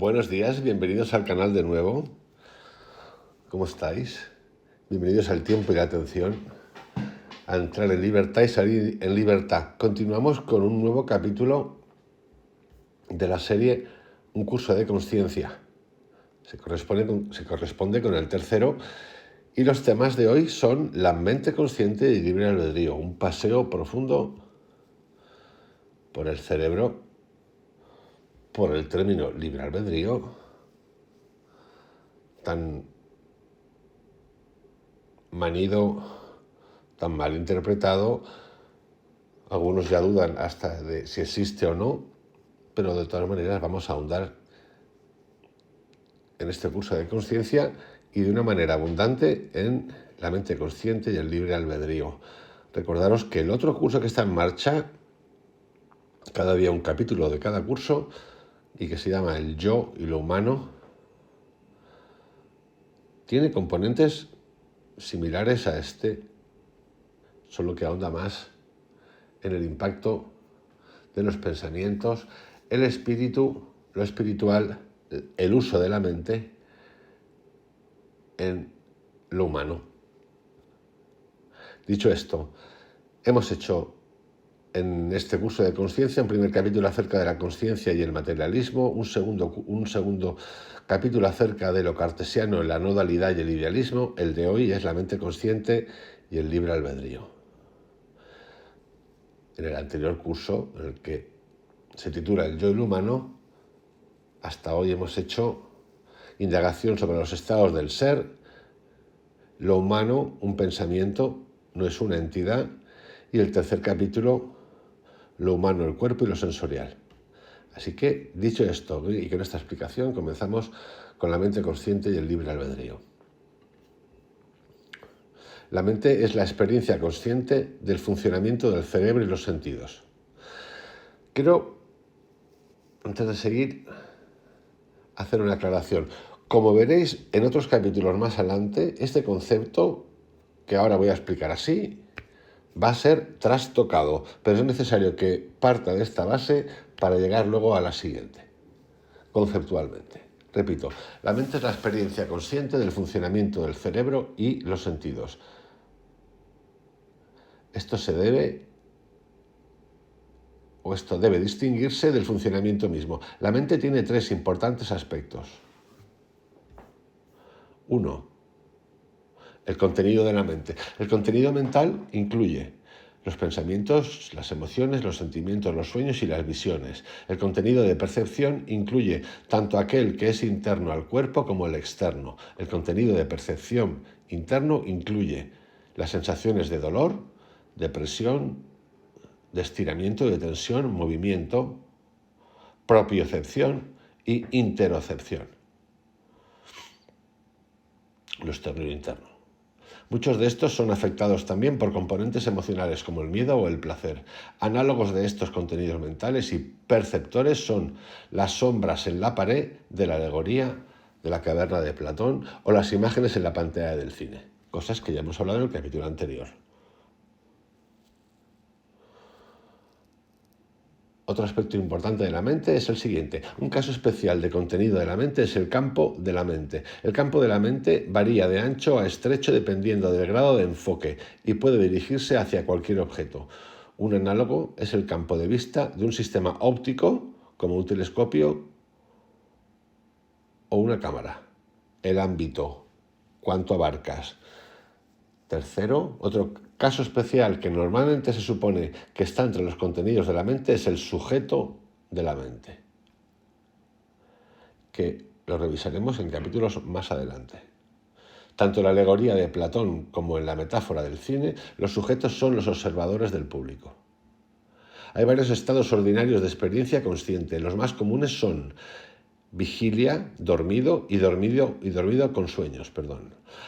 Buenos días, bienvenidos al canal de nuevo. ¿Cómo estáis? Bienvenidos al tiempo y la atención. A entrar en libertad y salir en libertad. Continuamos con un nuevo capítulo de la serie Un curso de conciencia. Se corresponde con el tercero. Y los temas de hoy son la mente consciente y libre albedrío. Un paseo profundo por el cerebro, por el término libre albedrío, tan manido, tan mal interpretado. Algunos ya dudan hasta de si existe o no, pero de todas maneras vamos a ahondar en este curso de conciencia y de una manera abundante en la mente consciente y el libre albedrío. Recordaros que el otro curso que está en marcha, cada día un capítulo de cada curso, y que se llama El Yo y lo Humano, tiene componentes similares a este, solo que ahonda más en el impacto de los pensamientos, el espíritu, lo espiritual, el uso de la mente en lo humano. Dicho esto, hemos hecho en este curso de conciencia un primer capítulo acerca de la conciencia y el materialismo, un segundo capítulo acerca de lo cartesiano, la no dualidad y el idealismo. El de hoy es la mente consciente y el libre albedrío. En el anterior curso, en el que se titula El yo y lo humano, hasta hoy hemos hecho indagación sobre los estados del ser, lo humano, un pensamiento, no es una entidad, y el tercer capítulo, lo humano, el cuerpo y lo sensorial. Así que, dicho esto, y con esta explicación, comenzamos con la mente consciente y el libre albedrío. La mente es la experiencia consciente del funcionamiento del cerebro y los sentidos. Quiero, antes de seguir, hacer una aclaración. Como veréis en otros capítulos más adelante, este concepto, que ahora voy a explicar así, va a ser trastocado, pero es necesario que parta de esta base para llegar luego a la siguiente, conceptualmente. Repito, la mente es la experiencia consciente del funcionamiento del cerebro y los sentidos. Esto debe distinguirse del funcionamiento mismo. La mente tiene tres importantes aspectos. 1. El contenido de la mente. El contenido mental incluye los pensamientos, las emociones, los sentimientos, los sueños y las visiones. El contenido de percepción incluye tanto aquel que es interno al cuerpo como el externo. El contenido de percepción interno incluye las sensaciones de dolor, depresión, de estiramiento, de tensión, movimiento, propiocepción y interocepción. Lo externo y interno. Muchos de estos son afectados también por componentes emocionales como el miedo o el placer. Análogos de estos contenidos mentales y perceptores son las sombras en la pared de la alegoría de la caverna de Platón o las imágenes en la pantalla del cine, cosas que ya hemos hablado en el capítulo anterior. Otro aspecto importante de la mente es el siguiente. Un caso especial de contenido de la mente es el campo de la mente. El campo de la mente varía de ancho a estrecho dependiendo del grado de enfoque y puede dirigirse hacia cualquier objeto. Un análogo es el campo de vista de un sistema óptico, como un telescopio o una cámara. El ámbito, cuánto abarcas. Tercero, otro caso especial que normalmente se supone que está entre los contenidos de la mente es el sujeto de la mente, que lo revisaremos en capítulos más adelante. Tanto en la alegoría de Platón como en la metáfora del cine, los sujetos son los observadores del público. Hay varios estados ordinarios de experiencia consciente. Los más comunes son vigilia, dormido y dormido con sueños.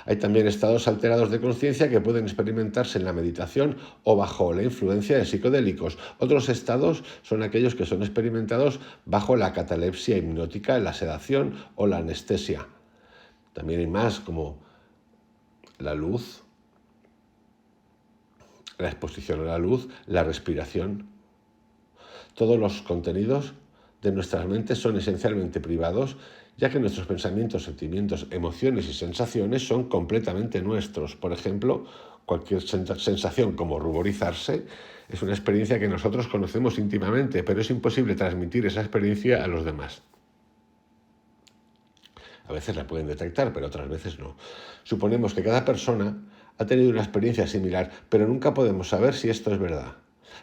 Hay también estados alterados de conciencia que pueden experimentarse en la meditación o bajo la influencia de psicodélicos. Otros estados son aquellos que son experimentados bajo la catalepsia hipnótica, la sedación o la anestesia. También hay más como la luz, la exposición a la luz, la respiración. Todos los contenidos de nuestras mentes son esencialmente privados, ya que nuestros pensamientos, sentimientos, emociones y sensaciones son completamente nuestros. Por ejemplo, cualquier sensación como ruborizarse es una experiencia que nosotros conocemos íntimamente, pero es imposible transmitir esa experiencia a los demás. A veces la pueden detectar, pero otras veces no. Suponemos que cada persona ha tenido una experiencia similar, pero nunca podemos saber si esto es verdad.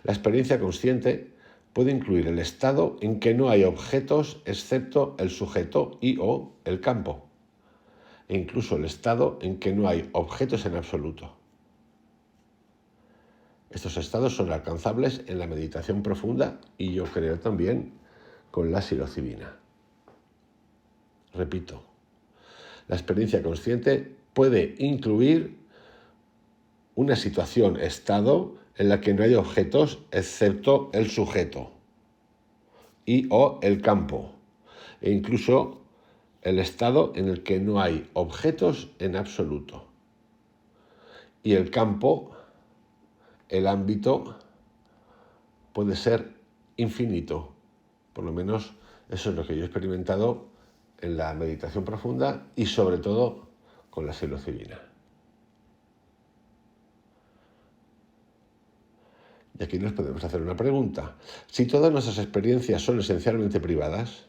La experiencia consciente puede incluir el estado en que no hay objetos excepto el sujeto y o el campo, e incluso el estado en que no hay objetos en absoluto. Estos estados son alcanzables en la meditación profunda y yo creo también con la psilocibina. Repito, la experiencia consciente puede incluir una situación, estado, en la que no hay objetos excepto el sujeto y o el campo, e incluso el estado en el que no hay objetos en absoluto. Y el campo, el ámbito, puede ser infinito. Por lo menos eso es lo que yo he experimentado en la meditación profunda y sobre todo con la psilocibina. Y aquí nos podemos hacer una pregunta. Si todas nuestras experiencias son esencialmente privadas,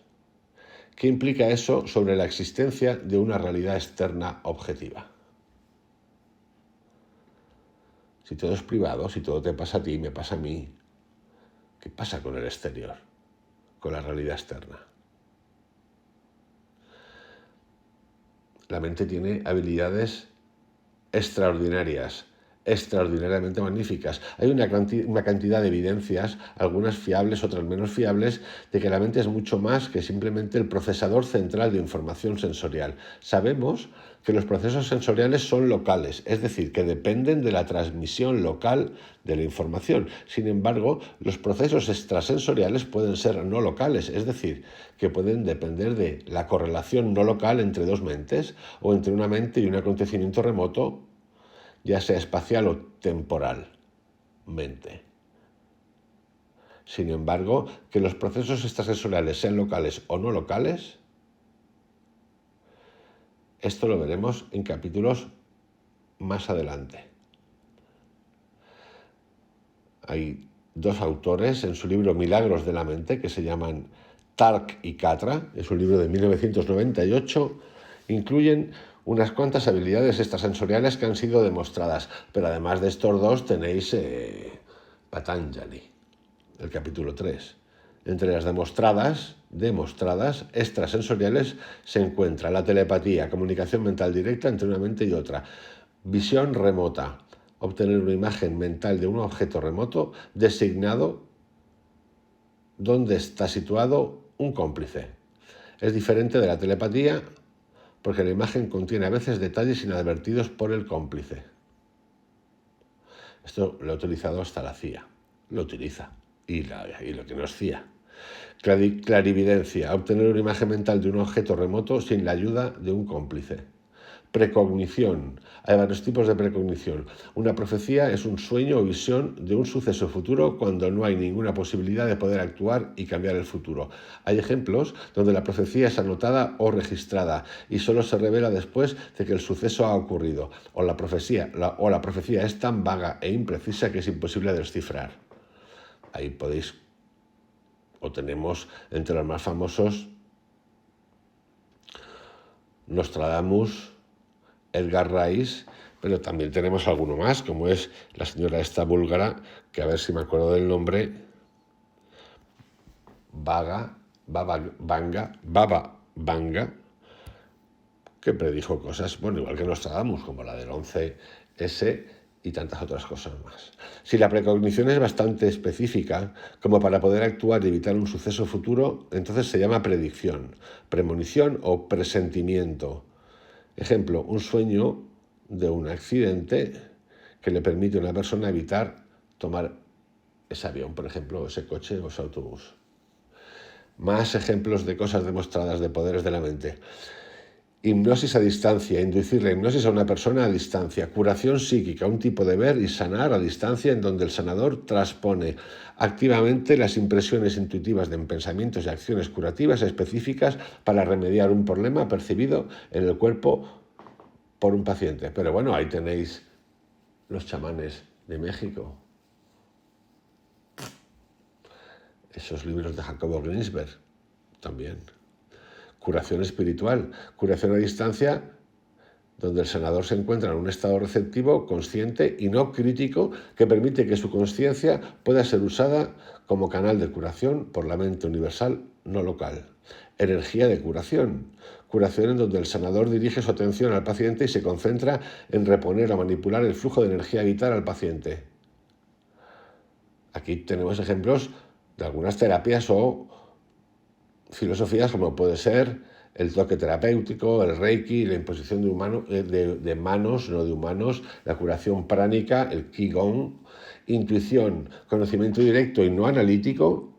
¿qué implica eso sobre la existencia de una realidad externa objetiva? Si todo es privado, si todo te pasa a ti, me pasa a mí, ¿qué pasa con el exterior, con la realidad externa? La mente tiene habilidades extraordinarias, extraordinariamente magníficas. Hay una cantidad de evidencias, algunas fiables, otras menos fiables, de que la mente es mucho más que simplemente el procesador central de información sensorial. Sabemos que los procesos sensoriales son locales, es decir, que dependen de la transmisión local de la información. Sin embargo, los procesos extrasensoriales pueden ser no locales, es decir, que pueden depender de la correlación no local entre dos mentes o entre una mente y un acontecimiento remoto, ya sea espacial o temporalmente. Sin embargo, que los procesos extrasensoriales sean locales o no locales, esto lo veremos en capítulos más adelante. Hay dos autores en su libro Milagros de la Mente que se llaman Tark y Katra, es un libro de 1998, incluyen unas cuantas habilidades extrasensoriales que han sido demostradas, pero además de estos dos tenéis Patanjali, el capítulo 3. Entre las demostradas extrasensoriales se encuentra la telepatía, comunicación mental directa entre una mente y otra, visión remota, obtener una imagen mental de un objeto remoto designado donde está situado un cómplice. Es diferente de la telepatía porque la imagen contiene a veces detalles inadvertidos por el cómplice. Esto lo ha utilizado hasta la CIA. Lo utiliza. Y lo que no es CIA. Clarividencia. Obtener una imagen mental de un objeto remoto sin la ayuda de un cómplice. Precognición. Hay varios tipos de precognición. Una profecía es un sueño o visión de un suceso futuro cuando no hay ninguna posibilidad de poder actuar y cambiar el futuro. Hay ejemplos donde la profecía es anotada o registrada y solo se revela después de que el suceso ha ocurrido. O la profecía es tan vaga e imprecisa que es imposible descifrar. Ahí podéis, o tenemos entre los más famosos, Nostradamus, Edgar Rice, pero también tenemos alguno más, como es la señora esta búlgara, que a ver si me acuerdo del nombre, Baba Vanga, que predijo cosas, bueno, igual que Nostradamus, como la del 11S y tantas otras cosas más. Si la precognición es bastante específica, como para poder actuar y evitar un suceso futuro, entonces se llama predicción, premonición o presentimiento. Ejemplo, un sueño de un accidente que le permite a una persona evitar tomar ese avión, por ejemplo, ese coche o ese autobús. Más ejemplos de cosas demostradas de poderes de la mente. Hipnosis a distancia, inducir la hipnosis a una persona a distancia. Curación psíquica, un tipo de ver y sanar a distancia en donde el sanador transpone activamente las impresiones intuitivas de pensamientos y acciones curativas específicas para remediar un problema percibido en el cuerpo por un paciente. Pero bueno, ahí tenéis los chamanes de México. Esos libros de Jacobo Grinsberg también. Curación espiritual, curación a distancia, donde el sanador se encuentra en un estado receptivo, consciente y no crítico, que permite que su conciencia pueda ser usada como canal de curación por la mente universal no local. Energía de curación. Curación en donde el sanador dirige su atención al paciente y se concentra en reponer o manipular el flujo de energía vital al paciente. Aquí tenemos ejemplos de algunas terapias o filosofías como puede ser el toque terapéutico, el reiki, la imposición de manos, no de humanos, la curación pránica, el qigong, intuición, conocimiento directo y no analítico,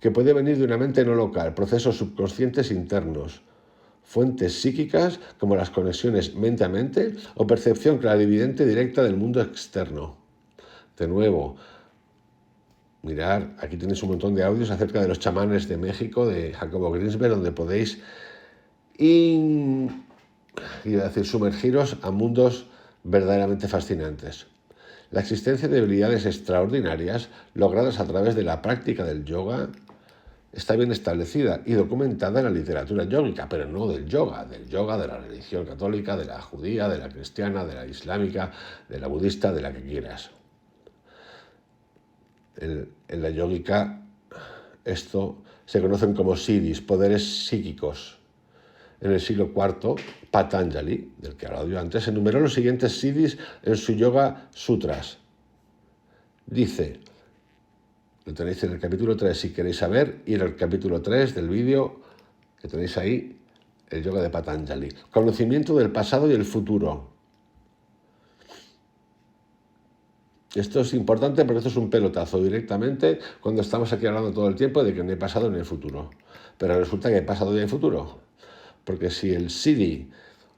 que puede venir de una mente no local, procesos subconscientes internos, fuentes psíquicas como las conexiones mente a mente o percepción clarividente directa del mundo externo. De nuevo, mirar, aquí tenéis un montón de audios acerca de los chamanes de México, de Jacobo Grinsberg, donde podéis sumergiros a mundos verdaderamente fascinantes. La existencia de habilidades extraordinarias logradas a través de la práctica del yoga está bien establecida y documentada en la literatura yógica, pero no del yoga de la religión católica, de la judía, de la cristiana, de la islámica, de la budista, de la que quieras. En la yógica esto se conocen como siddhis, poderes psíquicos. En el siglo IV, Patanjali, del que he hablado yo antes, enumeró los siguientes siddhis en su Yoga Sutras. Dice, lo tenéis en el capítulo 3 si queréis saber, y en el capítulo 3 del vídeo que tenéis ahí, el yoga de Patanjali. Conocimiento del pasado y el futuro. Esto es importante porque esto es un pelotazo directamente cuando estamos aquí hablando todo el tiempo de que no hay pasado ni hay futuro. Pero resulta que hay pasado y hay futuro. Porque si el siddhi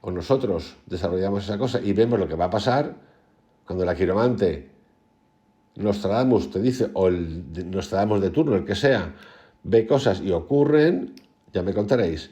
o nosotros desarrollamos esa cosa y vemos lo que va a pasar, cuando la quiromante Nostradamus te dice, o el Nostradamus de turno, el que sea, ve cosas y ocurren, ya me contaréis.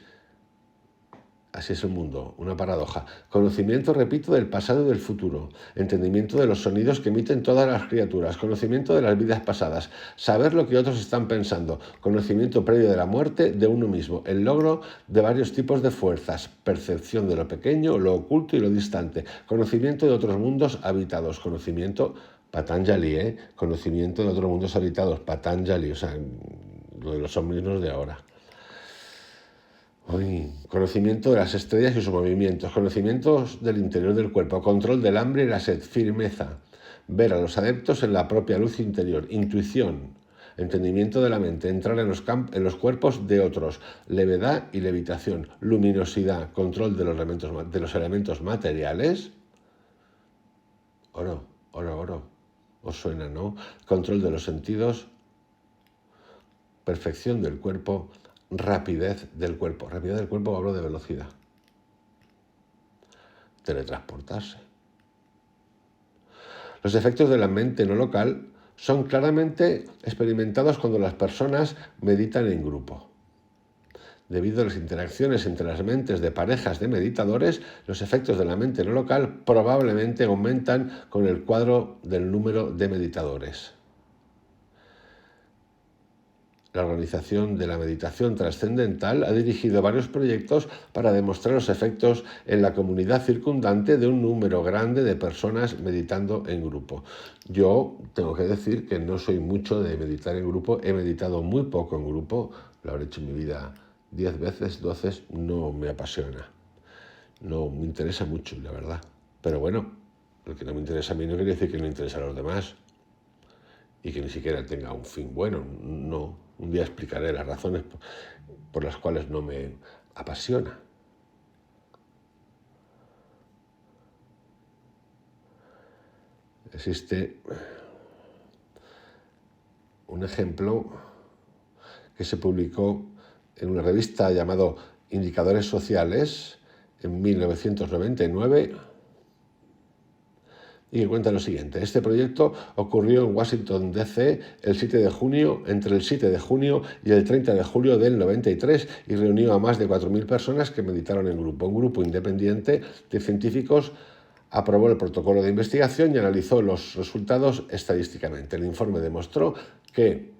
Así es el mundo, una paradoja. Conocimiento, repito, del pasado y del futuro. Entendimiento de los sonidos que emiten todas las criaturas. Conocimiento de las vidas pasadas. Saber lo que otros están pensando. Conocimiento previo de la muerte de uno mismo. El logro de varios tipos de fuerzas. Percepción de lo pequeño, lo oculto y lo distante. Conocimiento de otros mundos habitados. Conocimiento Patanjali, conocimiento de otros mundos habitados. Patanjali, o sea, lo de los omnímodos de ahora. Conocimiento de las estrellas y sus movimientos, conocimientos del interior del cuerpo, control del hambre y la sed, firmeza, ver a los adeptos en la propia luz interior, intuición, entendimiento de la mente, entrar en los cuerpos de otros, levedad y levitación, luminosidad, control de los elementos materiales, oro, os suena, ¿no? Control de los sentidos, perfección del cuerpo, rapidez del cuerpo. Rapidez del cuerpo, hablo de velocidad. Teletransportarse. Los efectos de la mente no local son claramente experimentados cuando las personas meditan en grupo. Debido a las interacciones entre las mentes de parejas de meditadores, los efectos de la mente no local probablemente aumentan con el cuadro del número de meditadores. La Organización de la Meditación Trascendental ha dirigido varios proyectos para demostrar los efectos en la comunidad circundante de un número grande de personas meditando en grupo. Yo tengo que decir que no soy mucho de meditar en grupo, he meditado muy poco en grupo, lo habré hecho en mi vida 10 veces, 12, no me apasiona, no me interesa mucho, la verdad. Pero bueno, lo que no me interesa a mí no quiere decir que no interese a los demás y que ni siquiera tenga un fin bueno, no. Un día explicaré las razones por las cuales no me apasiona. Existe un ejemplo que se publicó en una revista llamado Indicadores Sociales en 1999 y que cuenta lo siguiente. Este proyecto ocurrió en Washington, D.C. entre el 7 de junio y el 30 de julio del 93 y reunió a más de 4.000 personas que meditaron en grupo. Un grupo independiente de científicos aprobó el protocolo de investigación y analizó los resultados estadísticamente. El informe demostró que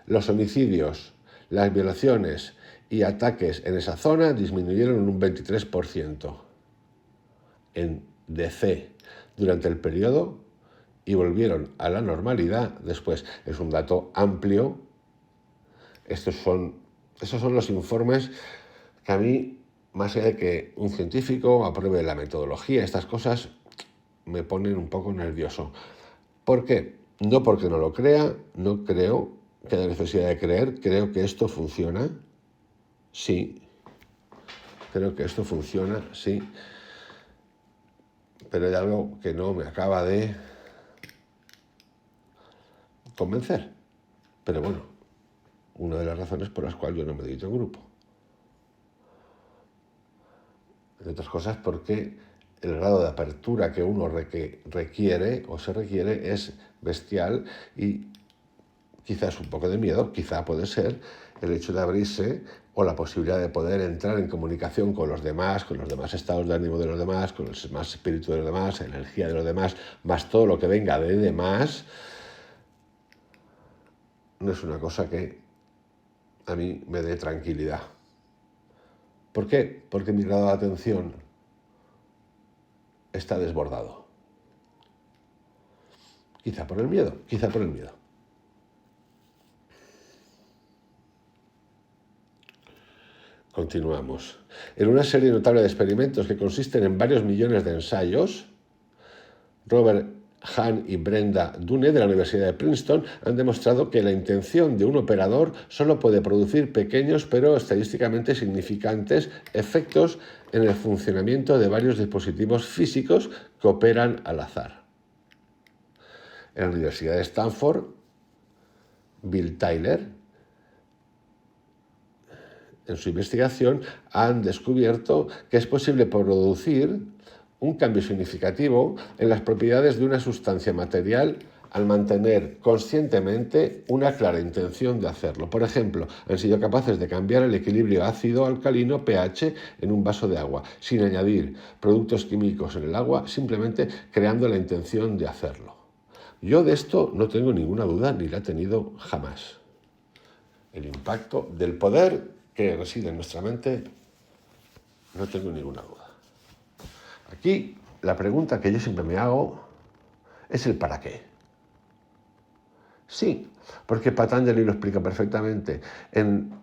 los homicidios, las violaciones y ataques en esa zona disminuyeron en un 23% en DC durante el periodo y volvieron a la normalidad después. Es un dato amplio. Esos son los informes que a mí, más allá de que un científico apruebe la metodología, estas cosas me ponen un poco nervioso. ¿Por qué? No porque no lo crea, no creo que haya necesidad de creer, creo que esto funciona, sí, creo que esto funciona, sí, pero hay algo que no me acaba de convencer. Pero bueno, una de las razones por las cuales yo no medito en grupo. Entre otras cosas porque el grado de apertura que uno requiere o se requiere es bestial y quizás un poco de miedo, quizá puede ser el hecho de abrirse o la posibilidad de poder entrar en comunicación con los demás estados de ánimo de los demás, con el más espíritu de los demás, energía de los demás, más todo lo que venga de demás, no es una cosa que a mí me dé tranquilidad. ¿Por qué? Porque mi grado de atención está desbordado. Quizá por el miedo. Continuamos. En una serie notable de experimentos que consisten en varios millones de ensayos, Robert Hahn y Brenda Dune de la Universidad de Princeton han demostrado que la intención de un operador solo puede producir pequeños pero estadísticamente significantes efectos en el funcionamiento de varios dispositivos físicos que operan al azar. En la Universidad de Stanford, Bill Tyler, en su investigación, han descubierto que es posible producir un cambio significativo en las propiedades de una sustancia material al mantener conscientemente una clara intención de hacerlo. Por ejemplo, han sido capaces de cambiar el equilibrio ácido-alcalino pH en un vaso de agua, sin añadir productos químicos en el agua, simplemente creando la intención de hacerlo. Yo de esto no tengo ninguna duda, ni la he tenido jamás. El impacto del poder que reside en nuestra mente, no tengo ninguna duda. Aquí la pregunta que yo siempre me hago es el para qué. Sí, porque Patanjali lo explica perfectamente. En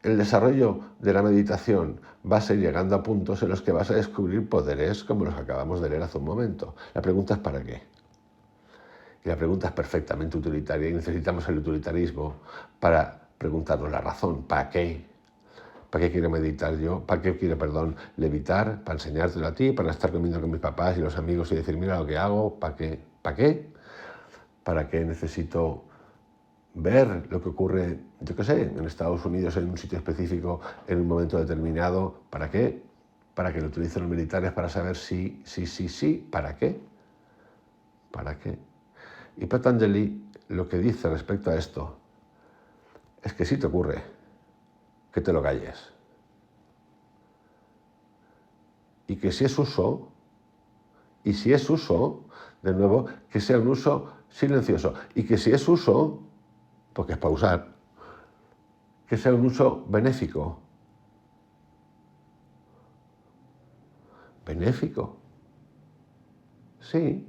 el desarrollo de la meditación vas a ir llegando a puntos en los que vas a descubrir poderes como los que acabamos de leer hace un momento. La pregunta es ¿para qué? Y la pregunta es perfectamente utilitaria y necesitamos el utilitarismo para preguntarnos la razón. ¿Para qué? ¿Para qué quiero meditar yo? ¿Para qué quiero, levitar? ¿Para enseñártelo a ti? ¿Para estar comiendo con mis papás y los amigos y decir, mira lo que hago? ¿Para qué? ¿Para qué? ¿Para qué necesito ver lo que ocurre, yo qué sé, en Estados Unidos, en un sitio específico, en un momento determinado? ¿Para qué? ¿Para que lo utilicen los militares para saber sí? ¿Para qué? ¿Para qué? Y Patanjali lo que dice respecto a esto es que si te ocurre, que te lo calles. Y que si es uso, de nuevo, que sea un uso silencioso. Y que si es uso, porque es para usar, que sea un uso benéfico. Benéfico. Sí.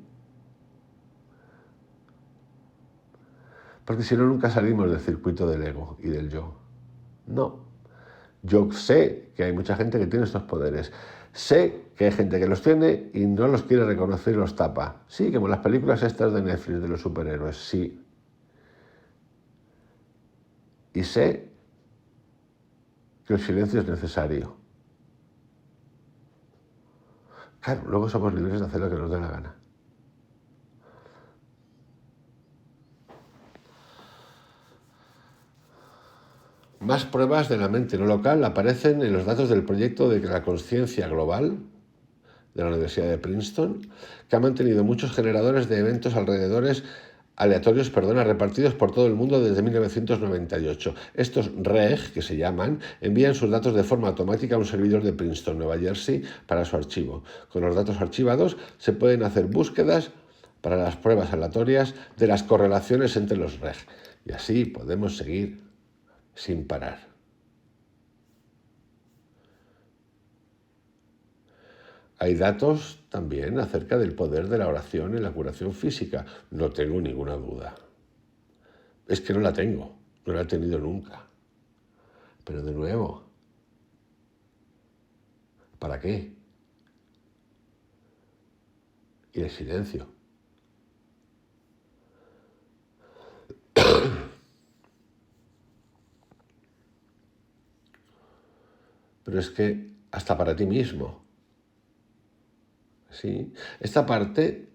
Porque si no, nunca salimos del circuito del ego y del yo. No. Yo sé que hay mucha gente que tiene estos poderes. Sé que hay gente que los tiene y no los quiere reconocer y los tapa. Sí, como las películas estas de Netflix de los superhéroes, sí. Y sé que el silencio es necesario. Claro, luego somos libres de hacer lo que nos dé la gana. Más pruebas de la mente no local aparecen en los datos del proyecto de la conciencia global de la Universidad de Princeton, que ha mantenido muchos generadores de eventos aleatorios, repartidos por todo el mundo desde 1998. Estos REG, que se llaman, envían sus datos de forma automática a un servidor de Princeton, Nueva Jersey, para su archivo. Con los datos archivados se pueden hacer búsquedas para las pruebas aleatorias de las correlaciones entre los REG. Y así podemos seguir sin parar. Hay datos también acerca del poder de la oración en la curación física. No tengo ninguna duda. Es que no la tengo, no la he tenido nunca. Pero de nuevo, ¿para qué? Y el silencio. Pero es que hasta para ti mismo. ¿Sí? Esta parte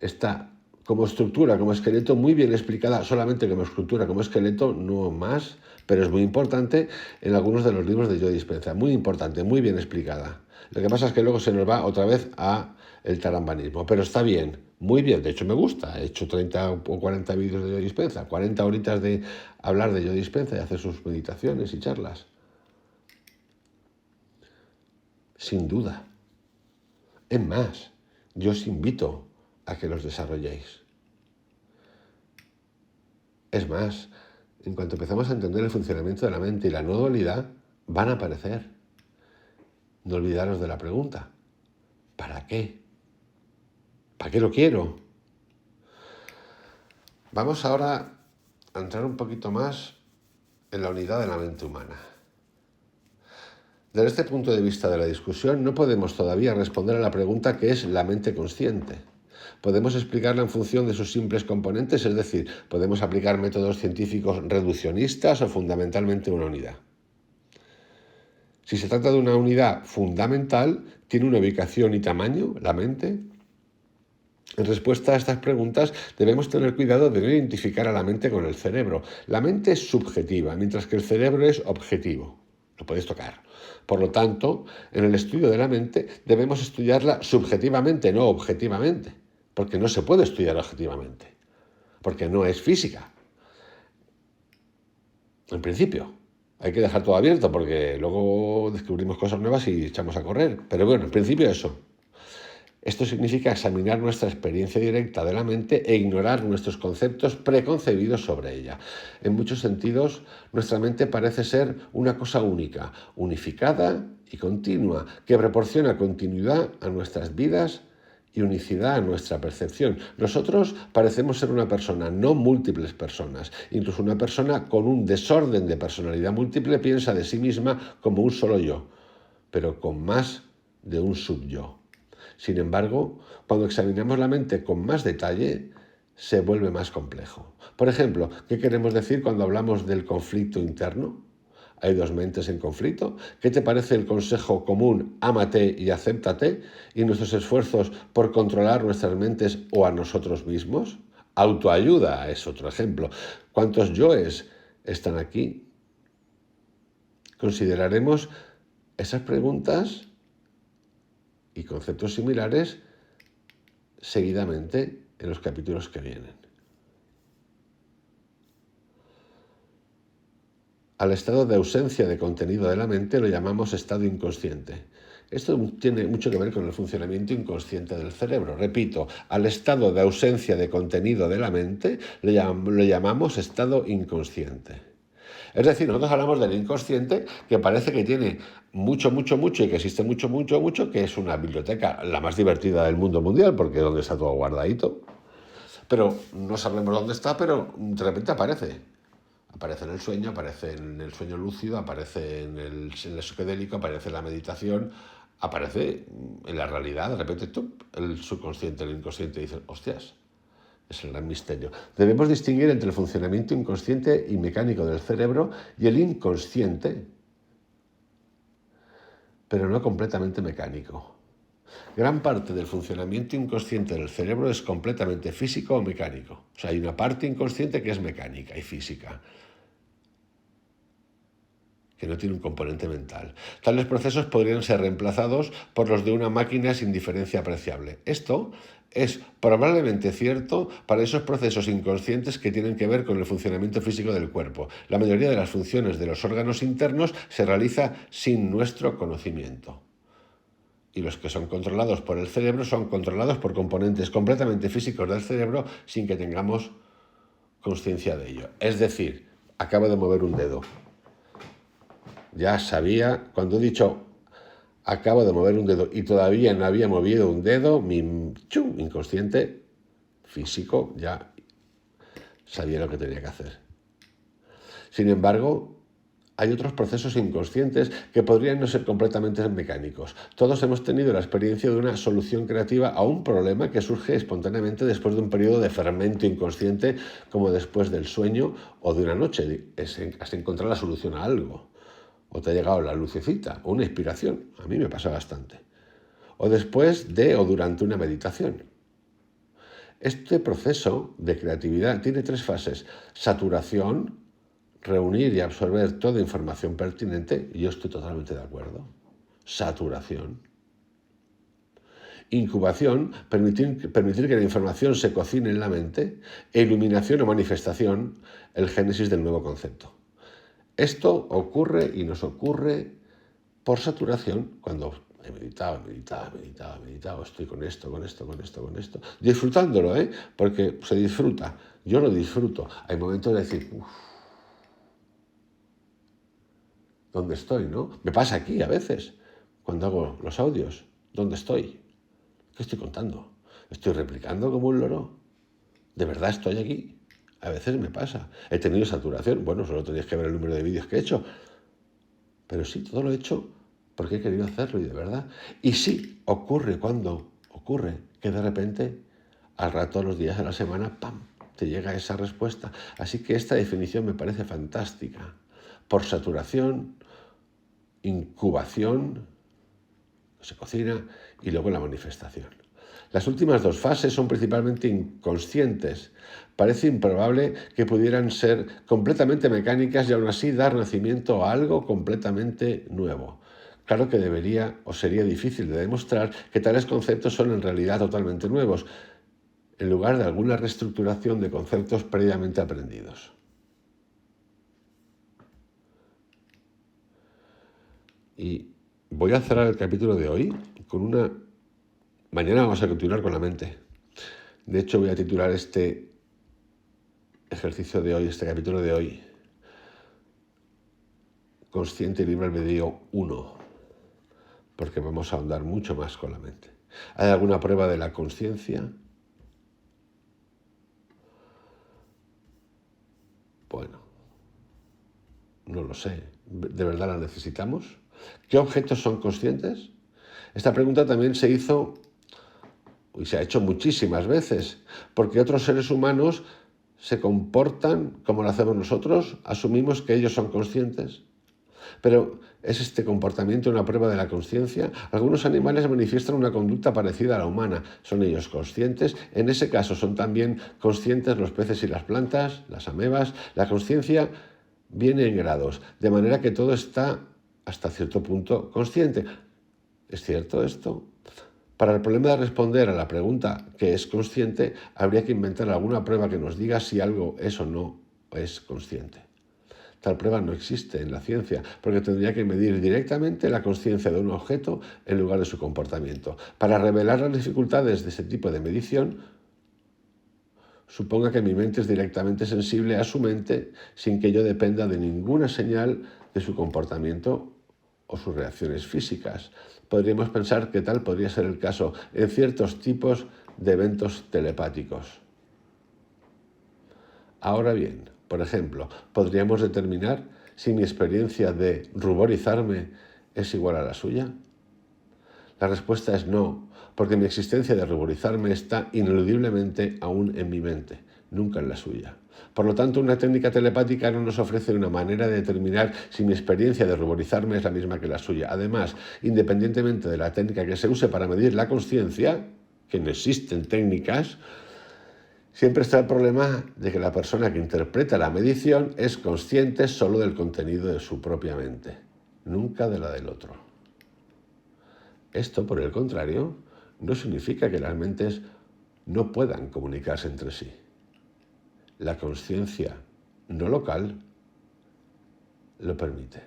está como estructura, como esqueleto, muy bien explicada, solamente como estructura, como esqueleto, no más, pero es muy importante en algunos de los libros de Joe Dispenza, muy importante, muy bien explicada. Lo que pasa es que luego se nos va otra vez a el tarambanismo, pero está bien, muy bien, de hecho me gusta, he hecho 30 o 40 vídeos de Joe Dispenza, 40 horitas de hablar de Joe Dispenza y hacer sus meditaciones y charlas. Sin duda. Es más, yo os invito a que los desarrolléis. Es más, en cuanto empezamos a entender el funcionamiento de la mente y la no dualidad, van a aparecer. No olvidaros de la pregunta. ¿Para qué? ¿Para qué lo quiero? Vamos ahora a entrar un poquito más en la unidad de la mente humana. Desde este punto de vista de la discusión, no podemos todavía responder a la pregunta ¿qué es la mente consciente? Podemos explicarla en función de sus simples componentes, es decir, podemos aplicar métodos científicos reduccionistas o fundamentalmente una unidad. Si se trata de una unidad fundamental, ¿tiene una ubicación y tamaño, la mente? En respuesta a estas preguntas, debemos tener cuidado de no identificar a la mente con el cerebro. La mente es subjetiva, mientras que el cerebro es objetivo. Lo podéis tocar. Por lo tanto, en el estudio de la mente debemos estudiarla subjetivamente, no objetivamente, porque no se puede estudiar objetivamente, porque no es física. En principio, hay que dejar todo abierto porque luego descubrimos cosas nuevas y echamos a correr. Pero bueno, en principio eso. Esto significa examinar nuestra experiencia directa de la mente e ignorar nuestros conceptos preconcebidos sobre ella. En muchos sentidos, nuestra mente parece ser una cosa única, unificada y continua, que proporciona continuidad a nuestras vidas y unicidad a nuestra percepción. Nosotros parecemos ser una persona, no múltiples personas. Incluso una persona con un desorden de personalidad múltiple piensa de sí misma como un solo yo, pero con más de un subyo. Sin embargo, cuando examinamos la mente con más detalle, se vuelve más complejo. Por ejemplo, ¿qué queremos decir cuando hablamos del conflicto interno? ¿Hay dos mentes en conflicto? ¿Qué te parece el consejo común ámate y acéptate y nuestros esfuerzos por controlar nuestras mentes o a nosotros mismos? Autoayuda es otro ejemplo. ¿Cuántos yoes están aquí? Consideraremos esas preguntas y conceptos similares seguidamente en los capítulos que vienen. Al estado de ausencia de contenido de la mente lo llamamos estado inconsciente. Esto tiene mucho que ver con el funcionamiento inconsciente del cerebro. Repito, al estado de ausencia de contenido de la mente lo llamamos estado inconsciente. Es decir, nosotros hablamos del inconsciente que parece que tiene mucho y que existe mucho, que es una biblioteca la más divertida del mundo mundial, porque es donde está todo guardadito. Pero no sabemos dónde está, pero de repente aparece. Aparece en el sueño, aparece en el sueño lúcido, aparece en el psicodélico, aparece en la meditación, aparece en la realidad. De repente, el subconsciente, el inconsciente dice, hostias, es el gran misterio. Debemos distinguir entre el funcionamiento inconsciente y mecánico del cerebro y el inconsciente, pero no completamente mecánico. Gran parte del funcionamiento inconsciente del cerebro es completamente físico o mecánico. O sea, hay una parte inconsciente que es mecánica y física, que no tiene un componente mental. Tales procesos podrían ser reemplazados por los de una máquina sin diferencia apreciable. Esto es probablemente cierto para esos procesos inconscientes que tienen que ver con el funcionamiento físico del cuerpo. La mayoría de las funciones de los órganos internos se realiza sin nuestro conocimiento. Y los que son controlados por el cerebro son controlados por componentes completamente físicos del cerebro sin que tengamos consciencia de ello. Es decir, acabo de mover un dedo. Ya sabía, cuando he dicho acabo de mover un dedo y todavía no había movido un dedo, mi inconsciente físico ya sabía lo que tenía que hacer. Sin embargo, hay otros procesos inconscientes que podrían no ser completamente mecánicos. Todos hemos tenido la experiencia de una solución creativa a un problema que surge espontáneamente después de un periodo de fermento inconsciente, como después del sueño o de una noche. Has encontrado la solución a algo. O te ha llegado la lucecita, o una inspiración. A mí me pasa bastante. O después de o durante una meditación. Este proceso de creatividad tiene 3 fases. Saturación, reunir y absorber toda información pertinente, y yo estoy totalmente de acuerdo. Saturación. Incubación, permitir que la información se cocine en la mente. E iluminación o manifestación, el génesis del nuevo concepto. Esto ocurre y nos ocurre por saturación cuando he meditado, estoy con esto, disfrutándolo, porque se disfruta, yo lo disfruto. Hay momentos de decir, ¿dónde estoy, no? Me pasa aquí a veces, cuando hago los audios, ¿dónde estoy? ¿Qué estoy contando? ¿Estoy replicando como un loro? ¿De verdad estoy aquí? A veces me pasa. He tenido saturación. Bueno, solo tenéis que ver el número de vídeos que he hecho. Pero sí, todo lo he hecho porque he querido hacerlo y de verdad. Y sí, ocurre cuando ocurre que de repente, al rato, los días de la semana, ¡pam!, te llega esa respuesta. Así que esta definición me parece fantástica. Por saturación, incubación, se cocina, y luego la manifestación. Las últimas 2 fases son principalmente inconscientes. Parece improbable que pudieran ser completamente mecánicas y aún así dar nacimiento a algo completamente nuevo. Claro que debería o sería difícil de demostrar que tales conceptos son en realidad totalmente nuevos, en lugar de alguna reestructuración de conceptos previamente aprendidos. Y voy a cerrar el capítulo de hoy con una... Mañana vamos a continuar con la mente. De hecho, voy a titular este ejercicio de hoy, este capítulo de hoy, Consciente y Libre Albedrío 1, porque vamos a ahondar mucho más con la mente. ¿Hay alguna prueba de la conciencia? Bueno, no lo sé. ¿De verdad la necesitamos? ¿Qué objetos son conscientes? Esta pregunta también se hizo y se ha hecho muchísimas veces, porque otros seres humanos se comportan como lo hacemos nosotros, asumimos que ellos son conscientes. Pero ¿es este comportamiento una prueba de la conciencia? Algunos animales manifiestan una conducta parecida a la humana. ¿Son ellos conscientes? En ese caso, ¿son también conscientes los peces y las plantas, las amebas? La conciencia viene en grados, de manera que todo está hasta cierto punto consciente. ¿Es cierto esto? Para el problema de responder a la pregunta ¿qué es consciente? Habría que inventar alguna prueba que nos diga si algo es o no es consciente. Tal prueba no existe en la ciencia, porque tendría que medir directamente la conciencia de un objeto en lugar de su comportamiento. Para revelar las dificultades de ese tipo de medición, suponga que mi mente es directamente sensible a su mente sin que yo dependa de ninguna señal de su comportamiento o sus reacciones físicas. Podríamos pensar que tal podría ser el caso en ciertos tipos de eventos telepáticos. Ahora bien, por ejemplo, ¿podríamos determinar si mi experiencia de ruborizarme es igual a la suya? La respuesta es no, porque mi existencia de ruborizarme está ineludiblemente aún en mi mente, nunca en la suya. Por lo tanto, una técnica telepática no nos ofrece una manera de determinar si mi experiencia de ruborizarme es la misma que la suya. Además, independientemente de la técnica que se use para medir la consciencia, que no existen técnicas, Siempre está el problema de que la persona que interpreta la medición es consciente solo del contenido de su propia mente, nunca de la del otro. Esto, por el contrario, no significa que las mentes no puedan comunicarse entre sí. La consciencia no local lo permite.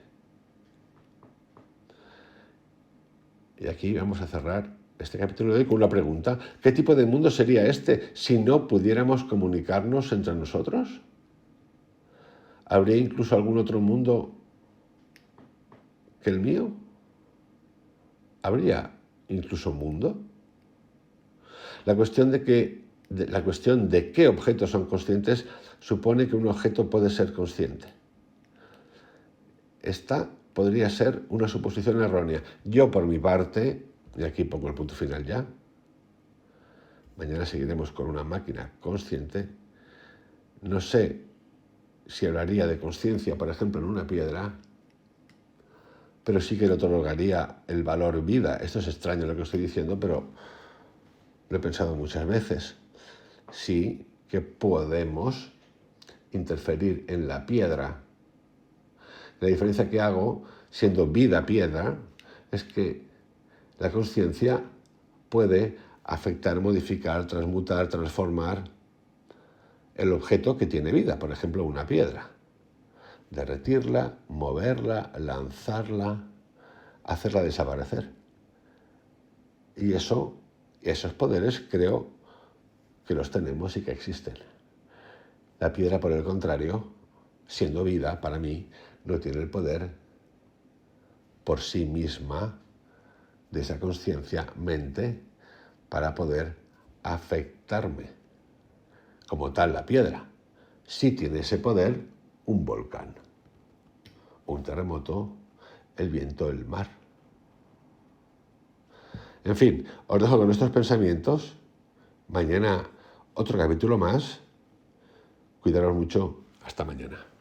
Y aquí vamos a cerrar este capítulo de hoy con una pregunta. ¿Qué tipo de mundo sería este si no pudiéramos comunicarnos entre nosotros? ¿Habría incluso algún otro mundo que el mío? ¿Habría incluso mundo? La cuestión de qué objetos son conscientes supone que un objeto puede ser consciente. Esta podría ser una suposición errónea. Yo, por mi parte, y aquí pongo el punto final ya, mañana seguiremos con una máquina consciente, no sé si hablaría de consciencia, por ejemplo, en una piedra, pero sí que le otorgaría el valor vida. Esto es extraño lo que estoy diciendo, pero lo he pensado muchas veces. Sí que podemos interferir en la piedra. La diferencia que hago, siendo vida piedra, es que la consciencia puede afectar, modificar, transmutar, transformar el objeto que tiene vida, por ejemplo, una piedra. Derretirla, moverla, lanzarla, hacerla desaparecer. Y esos poderes creo que los tenemos y que existen. La piedra, por el contrario, siendo vida, para mí, no tiene el poder por sí misma de esa consciencia, mente, para poder afectarme. Como tal, la piedra sí tiene ese poder un volcán, un terremoto, el viento, el mar. En fin, os dejo con estos pensamientos. Mañana otro capítulo más. Cuidaros mucho. Hasta mañana.